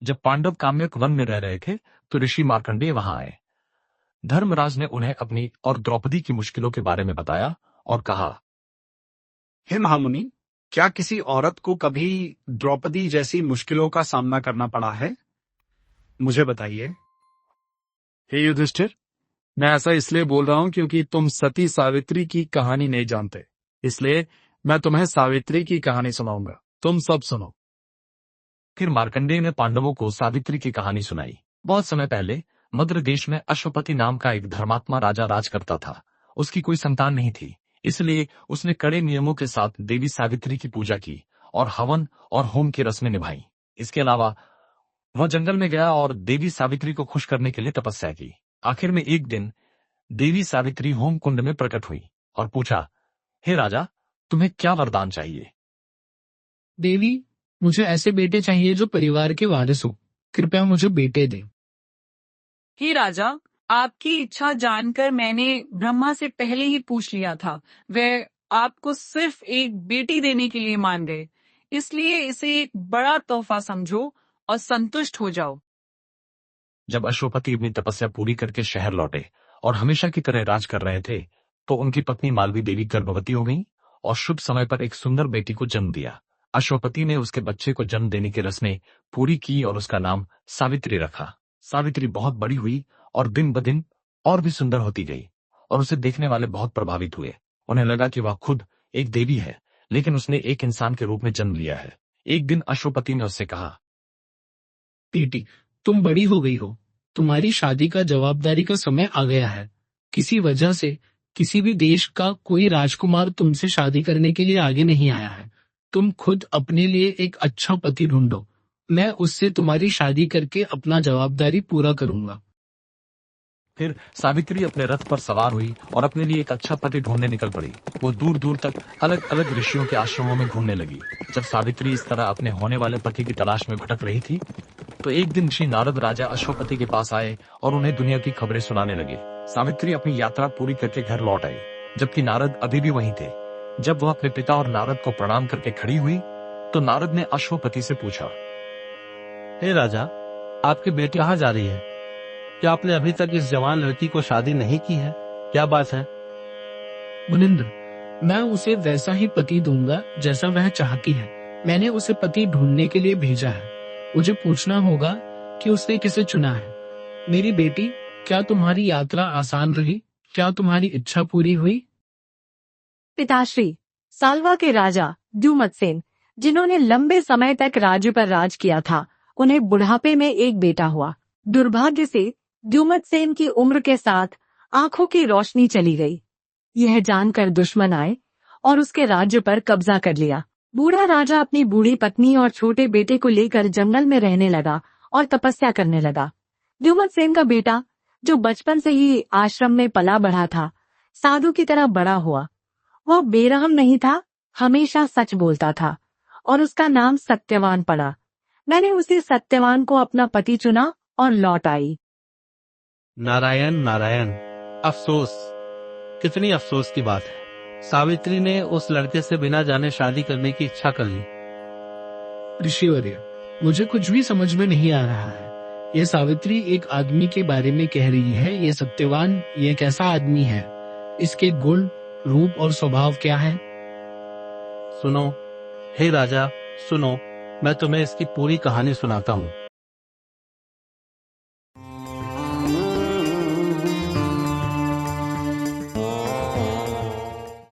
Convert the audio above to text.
जब पांडव काम्यक वन में रह रहे थे तो ऋषि मार्कंडेय वहां आए। धर्मराज ने उन्हें अपनी और द्रौपदी की मुश्किलों के बारे में बताया और कहा, हे महामुनि, क्या किसी औरत को कभी द्रौपदी जैसी मुश्किलों का सामना करना पड़ा है? मुझे बताइए। हे युधिष्ठिर, मैं ऐसा इसलिए बोल रहा हूं क्योंकि तुम सती सावित्री की कहानी नहीं जानते, इसलिए मैं तुम्हें सावित्री की कहानी सुनाऊंगा। तुम सब सुनो। फिर मार्कंडेय ने पांडवों को सावित्री की कहानी सुनाई। बहुत समय पहले मद्र देश में अश्वपति नाम का एक धर्मात्मा राजा राज करता था। उसकी कोई संतान नहीं थी, इसलिए उसने कड़े नियमों के साथ देवी सावित्री की पूजा की और हवन और होम की रस्में निभाई। इसके अलावा वह जंगल में गया और देवी सावित्री को खुश करने के लिए तपस्या की। आखिर में एक दिन देवी सावित्री होम कुंड में प्रकट हुई और पूछा, हे राजा, तुम्हें क्या वरदान चाहिए? देवी, मुझे ऐसे बेटे चाहिए जो परिवार के वारिस हो। कृपया मुझे बेटे दे। हे राजा, आपकी इच्छा जानकर मैंने ब्रह्मा से पहले ही पूछ लिया था। वे आपको सिर्फ एक बेटी देने के लिए मान गए, इसलिए इसे एक बड़ा तोहफा समझो और संतुष्ट हो जाओ। जब अश्वपति अपनी तपस्या पूरी करके शहर लौटे और हमेशा की तरह राज कर रहे थे तो उनकी पत्नी मालवी देवी गर्भवती हो गई और शुभ समय पर एक सुंदर बेटी को जन्म दिया। अश्वपति ने उसके बच्चे को जन्म देने की रस्में पूरी की और उसका नाम सावित्री रखा। सावित्री बहुत बड़ी हुई और दिन ब दिन और भी सुंदर होती गई और उसे देखने वाले बहुत प्रभावित हुए। उन्हें लगा कि वह खुद एक देवी है, लेकिन उसने एक इंसान के रूप में जन्म लिया है। एक दिन अश्वपति ने उससे कहा, बेटी, तुम बड़ी हो गई हो, तुम्हारी शादी का जवाबदारी का समय आ गया है। किसी वजह से किसी भी देश का कोई राजकुमार तुमसे शादी करने के लिए आगे नहीं आया है। तुम खुद अपने लिए एक अच्छा पति ढूंढो, मैं उससे तुम्हारी शादी करके अपना जवाबदारी पूरा करूंगा। फिर सावित्री अपने रथ पर सवार हुई और अपने लिए एक अच्छा पति ढूंढने निकल पड़ी। वो दूर दूर तक अलग अलग ऋषियों के आश्रमों में घूमने लगी। जब सावित्री इस तरह अपने होने वाले पति की तलाश में भटक रही थी तो एक दिन ऋषि नारद राजा अश्वपति के पास आए और उन्हें दुनिया की खबरें सुनाने लगे। सावित्री अपनी यात्रा पूरी करके घर लौट आई, जबकि नारद अभी भी वहीं थे। जब वह अपने पिता और नारद को प्रणाम करके खड़ी हुई तो नारद ने अश्वपति से पूछा, हे राजा, आपकी बेटी कहाँ जा रही है? क्या आपने अभी तक इस जवान लड़की को शादी नहीं की है? क्या बात है? मुनिंद्र, मैं उसे वैसा ही पति दूंगा जैसा वह चाहती है। मैंने उसे पति ढूंढने के लिए भेजा है। मुझे पूछना होगा कि उसने किसे चुना है। मेरी बेटी, क्या तुम्हारी यात्रा आसान रही? क्या तुम्हारी इच्छा पूरी हुई? पिताश्री, साल्वा के राजा द्युमत्सेन, जिन्होंने लंबे समय तक राज्य पर राज किया था, उन्हें बुढ़ापे में एक बेटा हुआ। दुर्भाग्य से द्युमत्सेन की उम्र के साथ आंखों की रोशनी चली गई। यह जानकर दुश्मन आए और उसके राज्य पर कब्जा कर लिया। बूढ़ा राजा अपनी बूढ़ी पत्नी और छोटे बेटे को लेकर जंगल में रहने लगा और तपस्या करने लगा। द्युमत्सेन का बेटा, जो बचपन से ही आश्रम में पला बढ़ा था, साधु की तरह बड़ा हुआ। वह बेरहम नहीं था, हमेशा सच बोलता था और उसका नाम सत्यवान पड़ा। मैंने उसी सत्यवान को अपना पति चुना और लौट आई। नारायण नारायण, अफसोस, कितनी अफसोस की बात है। सावित्री ने उस लड़के से बिना जाने शादी करने की इच्छा कर ली। ऋषिवर्य, मुझे कुछ भी समझ में नहीं आ रहा है। ये सावित्री एक आदमी के बारे में कह रही है। ये सत्यवान, ये कैसा आदमी है? इसके गुण, रूप और स्वभाव क्या है? सुनो, हे राजा, सुनो, मैं तुम्हें इसकी पूरी कहानी सुनाता हूँ।